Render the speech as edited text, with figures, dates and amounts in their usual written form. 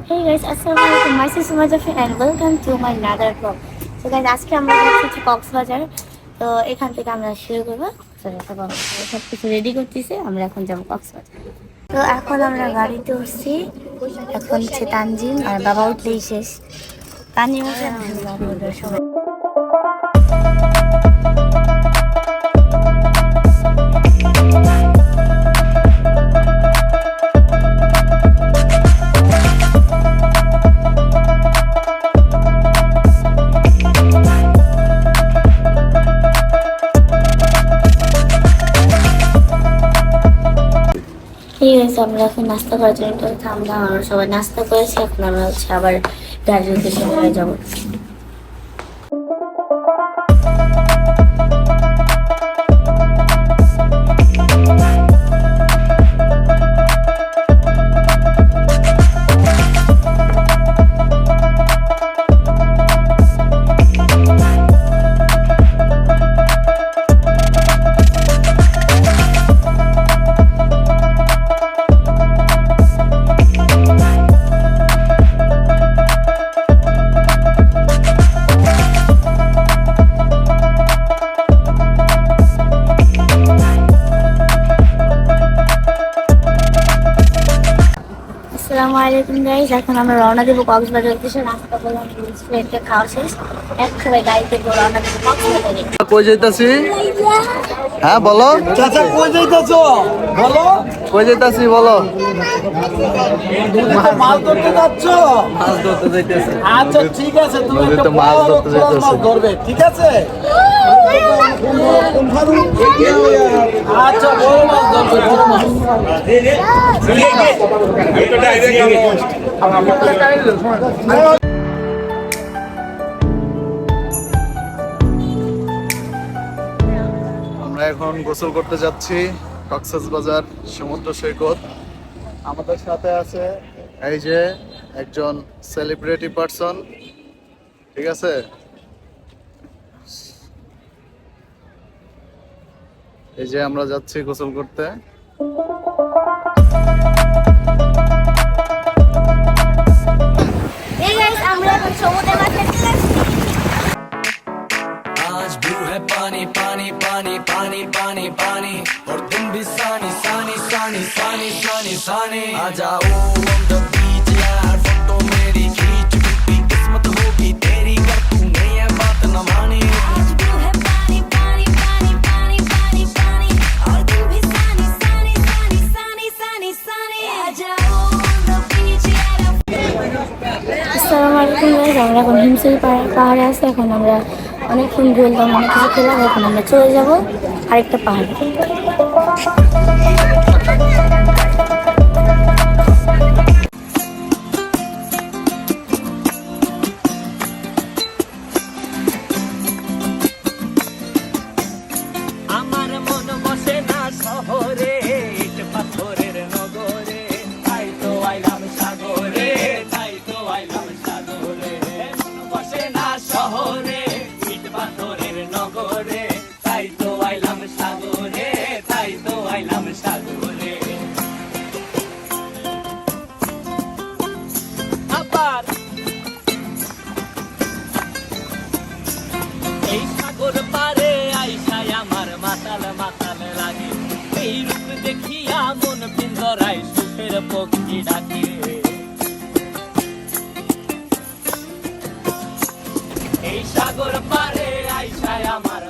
Hey guys, Assalamualaikum. Myself Sumajafi and welcome to my another vlog. So guys, আজকে আমরা যাচ্ছি কক্সবাজার। তো এখান থেকে আমরা শুরু করব। সব কিছু রেডি করতেছি, আমরা এখন যাব কক্সবাজার। তো এখন আমরা গাড়িতে উঠছি। এখন হচ্ছে তানজিম আর বাবা উঠলেই শেষ। তানজিম উঠে গাড়ি ওঠার সময়। ঠিক আছে, আমরা এখন নাস্তা করার জন্য থামলাম। আমরা সবাই নাস্তা করেছি, এখন আমরা হচ্ছে আবার গাড়ির উদ্দেশ্যে চলে যাবো। আসসালামুয়ালাইকুম গাইস, এখন আমরা রওনা দেবো কক্সবাজার উদ্দেশ্যে। নাস্তা করলাম, রেস্টুরেন্টে খাওয়া শেষ, এক সবাই গাড়িতে রওনা দেবো কক্সবাজারে। কই যাইতাছি? হ্যাঁ বলো চাচা, কই যাইতাছো? বলো। কই যাইতাছি বলো। মাছ ধরতে যাচ্ছ? মাছ ধরতে যাইতেছে। আচ্ছা ঠিক আছে, তুমি নদীতে একটা মাছ বড় ধরতে যাইতেছে। মাছ ধরবে, ঠিক আছে? আচ্ছা, বড় মাছ ধরবে, বড় মাছ। আমরা এখন গোসল করতে যাচ্ছি কক্সবাজার সমুদ্র সৈকত। আমাদের সাথে আছে এই যে একজন সেলিব্রিটি পারসন, ঠিক আছে? এই যে আমরা যাচ্ছি গোসল করতে। এই গাইস, আমরা এখন সমুদ্রের মাঝে চলে আসছি। आज ब्लू है पानी पानी पानी पानी पानी पानी और तुम भी सानी सानी सानी सानी सानी सानी आ जाओ on the beach यार, फोटो मेरी खींच, क्योंकि किस्मत होगी तेरी अगर तूने ये बात न मानी। आज ब्लू है पानी पानी पानी पानी पानी पानी और तुम भी सानी सानी सानी सानी सानी सानी आ जाओ on the beach यार। আসসালামুয়ালাইকুম গাইস, আমরা এখন হিমসিল পাহাড়ে আছি। এখন আমরা অনেকক্ষণ ঘুরলাম, অনেক কিছু খেলাম। এখন আমরা চলে যাবো আরেকটা পাহাড়ে। আমার মন বসে না শহরে, ইট পাথরের নগরে, তাই তো আইলাম সাগরে, তাই তো আইলাম সাগরে। মন বসে না শহরে, ইট পাথরের নগরে, তাই তো আইলাম সাগরে, তাই তো আইলাম সাগরে। আবার এই সাগর পারে আইসায় আমার মাতাল মাতাল লাগে, এই রূপ দেখিয়া মন পিঞ্জরায় সুখের পক্ষী ডাকে। এই সাগর পারে আইসায় আমার